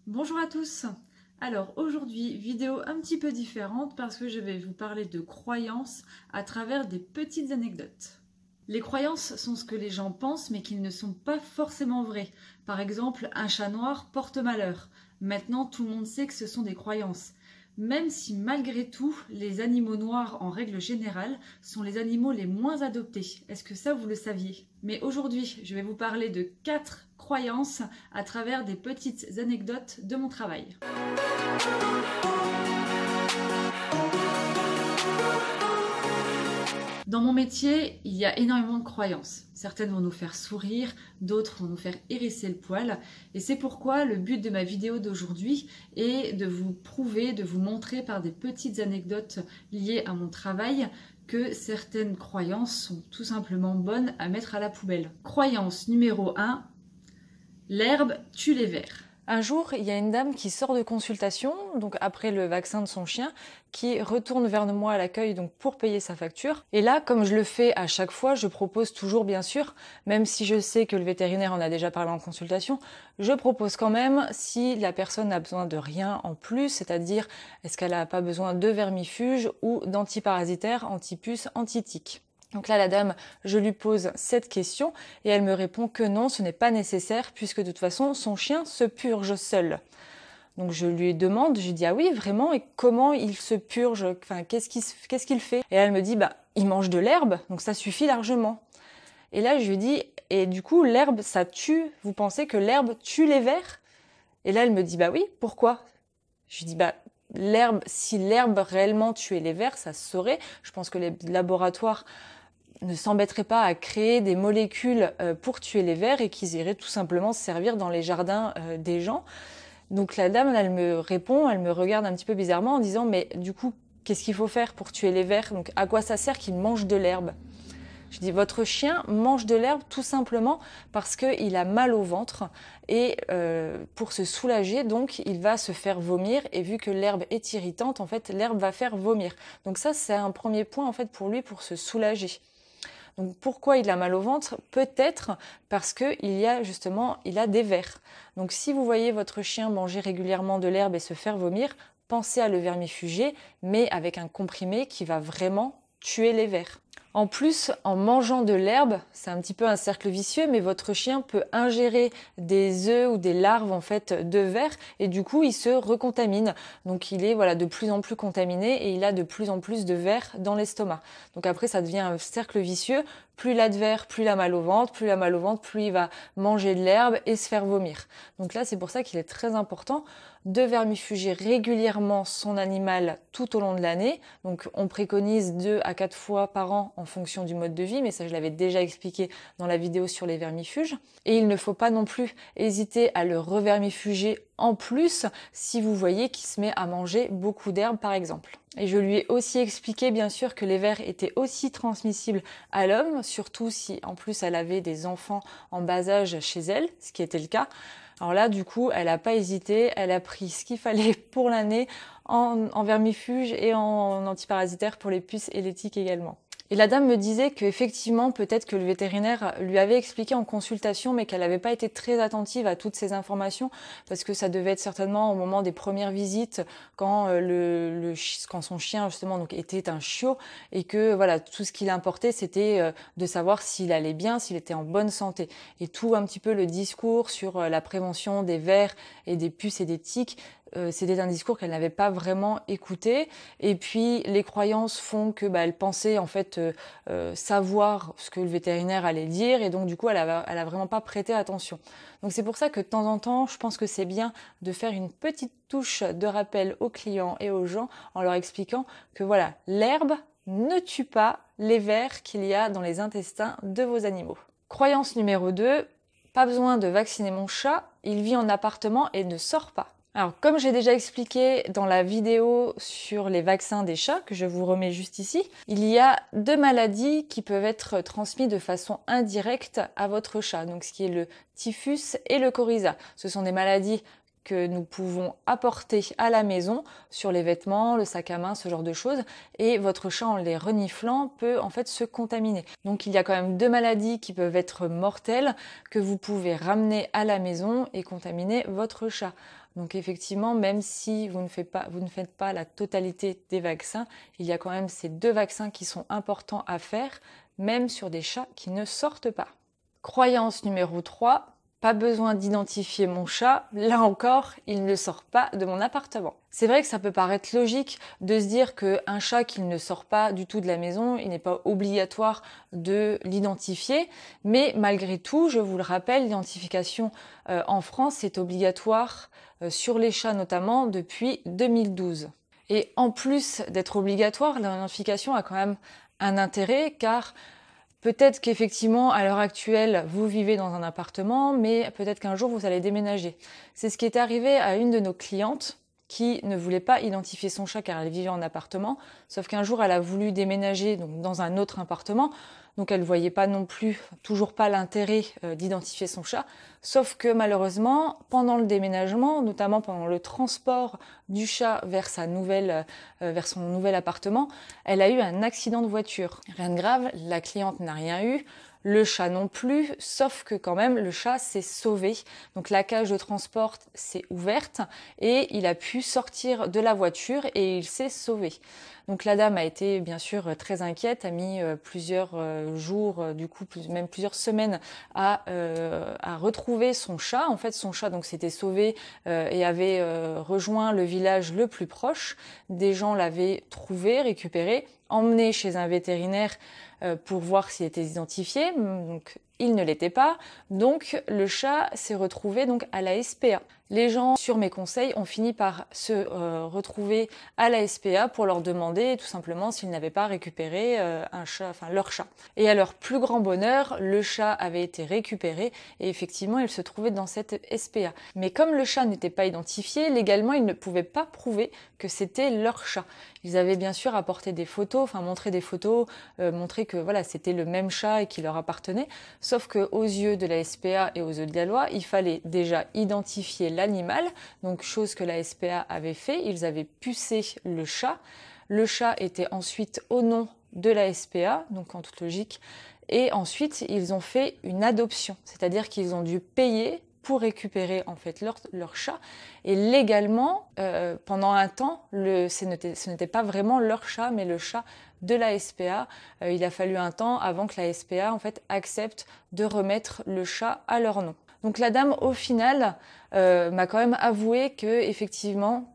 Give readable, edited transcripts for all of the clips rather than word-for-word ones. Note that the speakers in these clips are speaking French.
Bonjour à tous. Alors aujourd'hui, vidéo un petit peu différente parce que je vais vous parler de croyances à travers des petites anecdotes. Les croyances sont ce que les gens pensent mais qui ne sont pas forcément vrais. Par exemple, un chat noir porte malheur. Maintenant, tout le monde sait que ce sont des croyances. Même si malgré tout, les animaux noirs en règle générale sont les animaux les moins adoptés. Est-ce que ça vous le saviez? Mais aujourd'hui, je vais vous parler de 4 croyances à travers des petites anecdotes de mon travail. Dans mon métier, il y a énormément de croyances. Certaines vont nous faire sourire, d'autres vont nous faire hérisser le poil. Et c'est pourquoi le but de ma vidéo d'aujourd'hui est de vous prouver, de vous montrer par des petites anecdotes liées à mon travail que certaines croyances sont tout simplement bonnes à mettre à la poubelle. Croyance numéro 1, l'herbe tue les vers. Un jour, il y a une dame qui sort de consultation, donc après le vaccin de son chien, qui retourne vers moi à l'accueil donc pour payer sa facture. Et là, comme je le fais à chaque fois, je propose toujours bien sûr, même si je sais que le vétérinaire en a déjà parlé en consultation, je propose quand même si la personne n'a besoin de rien en plus, c'est-à-dire est-ce qu'elle n'a pas besoin de vermifuge ou d'antiparasitaires, antipuces, anti-tiques. Donc là, la dame, je lui pose cette question et elle me répond que non, ce n'est pas nécessaire puisque de toute façon, son chien se purge seul. Donc je lui demande, je lui dis ah oui, vraiment, et comment il se purge? Enfin, qu'est-ce qu'il fait? Et elle me dit bah il mange de l'herbe, donc ça suffit largement. Et là, je lui dis et du coup, l'herbe, ça tue. Vous pensez que l'herbe tue les vers? Et là, elle me dit bah oui, pourquoi? Je lui dis bah l'herbe, si l'herbe réellement tuait les vers, ça se saurait. Je pense que les laboratoires ne s'embêteraient pas à créer des molécules pour tuer les vers et qu'ils iraient tout simplement se servir dans les jardins des gens. Donc la dame, elle me répond, elle me regarde un petit peu bizarrement en disant mais du coup, qu'est-ce qu'il faut faire pour tuer les vers? Donc à quoi ça sert qu'il mange de l'herbe? Je dis votre chien mange de l'herbe tout simplement parce qu'il a mal au ventre et pour se soulager, donc il va se faire vomir et vu que l'herbe est irritante, en fait l'herbe va faire vomir. Donc ça c'est un premier point en fait pour lui pour se soulager. Donc pourquoi il a mal au ventre? Peut-être parce qu'il a des vers. Donc si vous voyez votre chien manger régulièrement de l'herbe et se faire vomir, pensez à le vermifuger, mais avec un comprimé qui va vraiment tuer les vers. En plus, en mangeant de l'herbe, c'est un petit peu un cercle vicieux, mais votre chien peut ingérer des œufs ou des larves en fait de vers et du coup il se recontamine. Donc il est de plus en plus contaminé et il a de plus en plus de vers dans l'estomac. Donc après ça devient un cercle vicieux. Plus il a de vers, plus il a mal au ventre, plus il a mal au ventre, plus il va manger de l'herbe et se faire vomir. Donc là c'est pour ça qu'il est très important de vermifuger régulièrement son animal tout au long de l'année. Donc on préconise 2 à 4 fois par an en fonction du mode de vie, mais ça je l'avais déjà expliqué dans la vidéo sur les vermifuges. Et il ne faut pas non plus hésiter à le revermifuger en plus si vous voyez qu'il se met à manger beaucoup d'herbe par exemple. Et je lui ai aussi expliqué bien sûr que les vers étaient aussi transmissibles à l'homme, surtout si en plus elle avait des enfants en bas âge chez elle, ce qui était le cas. Alors là, du coup, elle n'a pas hésité, elle a pris ce qu'il fallait pour l'année en vermifuge et en antiparasitaire pour les puces et les tiques également. Et la dame me disait qu'effectivement, peut-être que le vétérinaire lui avait expliqué en consultation, mais qu'elle n'avait pas été très attentive à toutes ces informations, parce que ça devait être certainement au moment des premières visites, quand quand son chien justement donc était un chiot, et que voilà tout ce qui l'importait, c'était de savoir s'il allait bien, s'il était en bonne santé, et tout un petit peu le discours sur la prévention des vers et des puces et des tiques. C'était un discours qu'elle n'avait pas vraiment écouté. Et puis, les croyances font que elle pensait en fait savoir ce que le vétérinaire allait dire. Et donc, du coup, elle a vraiment pas prêté attention. Donc, c'est pour ça que de temps en temps, je pense que c'est bien de faire une petite touche de rappel aux clients et aux gens en leur expliquant que voilà, l'herbe ne tue pas les vers qu'il y a dans les intestins de vos animaux. Croyance numéro 2, pas besoin de vacciner mon chat, il vit en appartement et ne sort pas. Alors, comme j'ai déjà expliqué dans la vidéo sur les vaccins des chats, que je vous remets juste ici, il y a 2 maladies qui peuvent être transmises de façon indirecte à votre chat, donc ce qui est le typhus et le coryza. Ce sont des maladies que nous pouvons apporter à la maison sur les vêtements, le sac à main, ce genre de choses, et votre chat en les reniflant peut en fait se contaminer. Donc il y a quand même 2 maladies qui peuvent être mortelles que vous pouvez ramener à la maison et contaminer votre chat. Donc effectivement, même si vous ne faites pas la totalité des vaccins, il y a quand même ces 2 vaccins qui sont importants à faire, même sur des chats qui ne sortent pas. Croyance numéro 3, pas besoin d'identifier mon chat, là encore, il ne sort pas de mon appartement. C'est vrai que ça peut paraître logique de se dire qu'un chat qui ne sort pas du tout de la maison, il n'est pas obligatoire de l'identifier, mais malgré tout, je vous le rappelle, l'identification en France est obligatoire sur les chats notamment depuis 2012. Et en plus d'être obligatoire, l'identification a quand même un intérêt car peut-être qu'effectivement, à l'heure actuelle, vous vivez dans un appartement, mais peut-être qu'un jour, vous allez déménager. C'est ce qui est arrivé à une de nos clientes qui ne voulait pas identifier son chat car elle vivait en appartement, sauf qu'un jour, elle a voulu déménager donc, dans un autre appartement, donc elle ne voyait pas non plus, toujours pas l'intérêt d'identifier son chat, sauf que malheureusement, pendant le déménagement, notamment pendant le transport du chat vers vers son nouvel appartement, elle a eu un accident de voiture. Rien de grave, la cliente n'a rien eu, le chat non plus, sauf que quand même le chat s'est sauvé. Donc la cage de transport s'est ouverte et il a pu sortir de la voiture et il s'est sauvé. Donc la dame a été bien sûr très inquiète, a mis plusieurs jours, même plusieurs semaines à retrouver son chat. En fait, son chat donc s'était sauvé et avait rejoint le village le plus proche. Des gens l'avaient trouvé, récupéré, emmené chez un vétérinaire pour voir s'il était identifié. Donc il ne l'était pas. Donc le chat s'est retrouvé donc à la SPA. Les gens, sur mes conseils, ont fini par se retrouver à la SPA pour leur demander tout simplement s'ils n'avaient pas récupéré leur chat. Et à leur plus grand bonheur, le chat avait été récupéré et effectivement, il se trouvait dans cette SPA. Mais comme le chat n'était pas identifié, légalement, ils ne pouvaient pas prouver que c'était leur chat. Ils avaient bien sûr apporté des photos, montré des photos, montré que voilà, c'était le même chat et qu'il leur appartenait. Sauf que aux yeux de la SPA et aux yeux de la loi, il fallait déjà identifier l'animal, donc chose que la SPA avait fait, ils avaient pucé le chat. Le chat était ensuite au nom de la SPA, donc en toute logique, et ensuite ils ont fait une adoption, c'est-à-dire qu'ils ont dû payer pour récupérer en fait leur chat. Et légalement, pendant un temps, ce n'était pas vraiment leur chat, mais le chat de la SPA. Il a fallu un temps avant que la SPA en fait accepte de remettre le chat à leur nom. Donc la dame, au final, m'a quand même avoué que effectivement,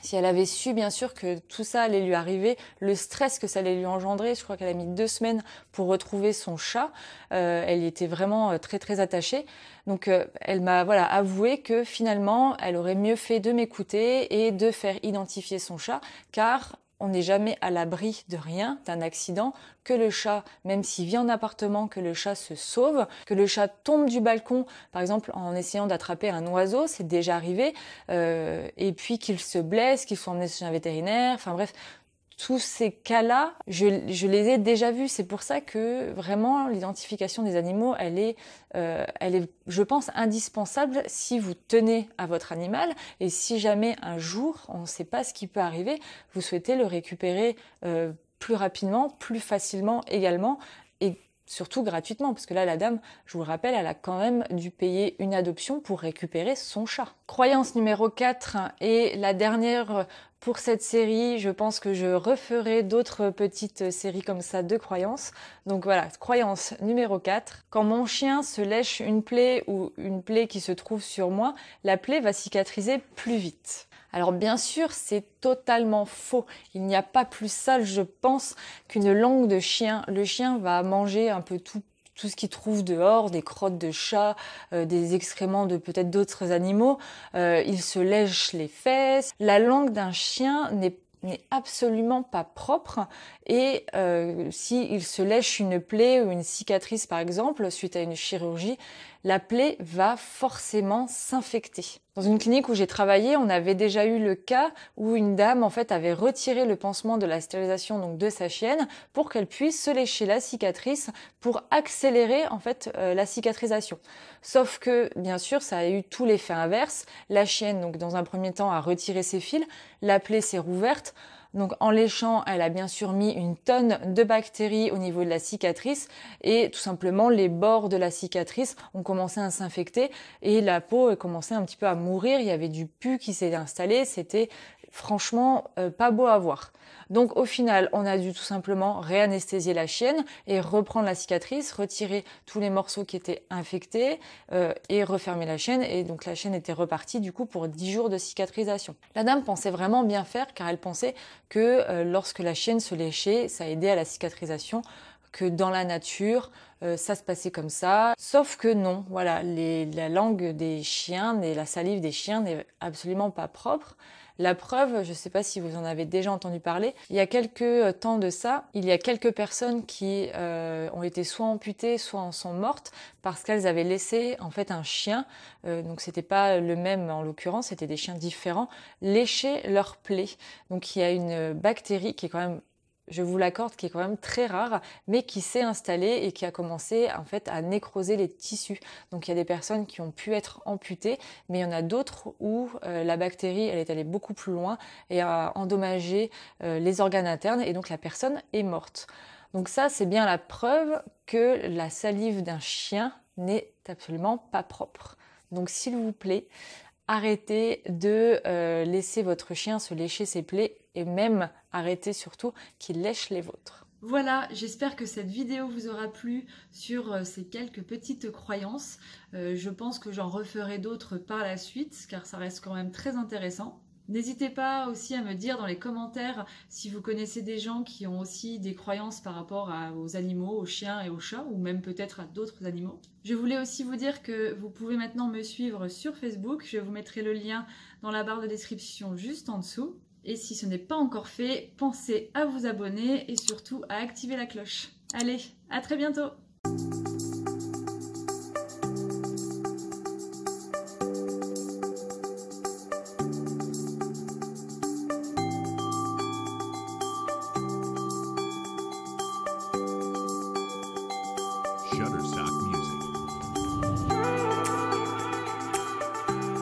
si elle avait su bien sûr que tout ça allait lui arriver, le stress que ça allait lui engendrer, je crois qu'elle a mis 2 semaines pour retrouver son chat, elle y était vraiment très très attachée. Donc elle m'a avoué que finalement elle aurait mieux fait de m'écouter et de faire identifier son chat, car on n'est jamais à l'abri de rien, d'un accident, que le chat, même s'il vit en appartement, que le chat se sauve, que le chat tombe du balcon, par exemple en essayant d'attraper un oiseau, c'est déjà arrivé, et puis qu'il se blesse, qu'il soit emmené chez un vétérinaire, enfin bref, tous ces cas-là, je les ai déjà vus. C'est pour ça que vraiment l'identification des animaux, elle est, je pense, indispensable si vous tenez à votre animal et si jamais un jour, on ne sait pas ce qui peut arriver, vous souhaitez le récupérer plus rapidement, plus facilement également et surtout gratuitement, parce que là, la dame, je vous le rappelle, elle a quand même dû payer une adoption pour récupérer son chat. Croyance numéro 4 et la dernière pour cette série, je pense que je referai d'autres petites séries comme ça de croyances. Donc voilà, croyance numéro 4. Quand mon chien se lèche une plaie ou une plaie qui se trouve sur moi, la plaie va cicatriser plus vite. Alors bien sûr, c'est totalement faux. Il n'y a pas plus sale, je pense, qu'une langue de chien. Le chien va manger un peu tout ce qu'il trouve dehors, des crottes de chat, des excréments de peut-être d'autres animaux. Il se lèche les fesses. La langue d'un chien n'est absolument pas propre et s'il se lèche une plaie ou une cicatrice par exemple suite à une chirurgie, la plaie va forcément s'infecter. Dans une clinique où j'ai travaillé, on avait déjà eu le cas où une dame en fait avait retiré le pansement de la stérilisation donc de sa chienne pour qu'elle puisse se lécher la cicatrice pour accélérer en fait la cicatrisation. Sauf que bien sûr, ça a eu tout l'effet inverse. La chienne donc dans un premier temps a retiré ses fils, la plaie s'est rouverte. Donc en léchant, elle a bien sûr mis une tonne de bactéries au niveau de la cicatrice et tout simplement les bords de la cicatrice ont commencé à s'infecter et la peau a commencé un petit peu à mourir. Il y avait du pus qui s'est installé, c'était franchement pas beau à voir. Donc au final, on a dû tout simplement réanesthésier la chienne et reprendre la cicatrice, retirer tous les morceaux qui étaient infectés et refermer la chaîne. Et donc la chaîne était repartie du coup pour 10 jours de cicatrisation. La dame pensait vraiment bien faire car elle pensait que lorsque la chienne se léchait, ça aidait à la cicatrisation, que dans la nature, ça se passait comme ça. Sauf que non, voilà, la langue des chiens et la salive des chiens n'est absolument pas propre. La preuve, je ne sais pas si vous en avez déjà entendu parler, il y a quelques temps de ça, il y a quelques personnes qui ont été soit amputées, soit en sont mortes parce qu'elles avaient laissé en fait un chien, donc c'était pas le même en l'occurrence, c'était des chiens différents, lécher leur plaie. Donc il y a une bactérie qui est quand même, je vous l'accorde, qui est quand même très rare, mais qui s'est installée et qui a commencé en fait à nécroser les tissus. Donc il y a des personnes qui ont pu être amputées, mais il y en a d'autres où la bactérie elle est allée beaucoup plus loin et a endommagé les organes internes et donc la personne est morte. Donc ça c'est bien la preuve que la salive d'un chien n'est absolument pas propre. Donc s'il vous plaît, arrêtez de laisser votre chien se lécher ses plaies et même arrêtez surtout qu'il lèche les vôtres. Voilà, j'espère que cette vidéo vous aura plu sur ces quelques petites croyances. Je pense que j'en referai d'autres par la suite car ça reste quand même très intéressant. N'hésitez pas aussi à me dire dans les commentaires si vous connaissez des gens qui ont aussi des croyances par rapport aux animaux, aux chiens et aux chats, ou même peut-être à d'autres animaux. Je voulais aussi vous dire que vous pouvez maintenant me suivre sur Facebook. Je vous mettrai le lien dans la barre de description juste en dessous. Et si ce n'est pas encore fait, pensez à vous abonner et surtout à activer la cloche. Allez, à très bientôt!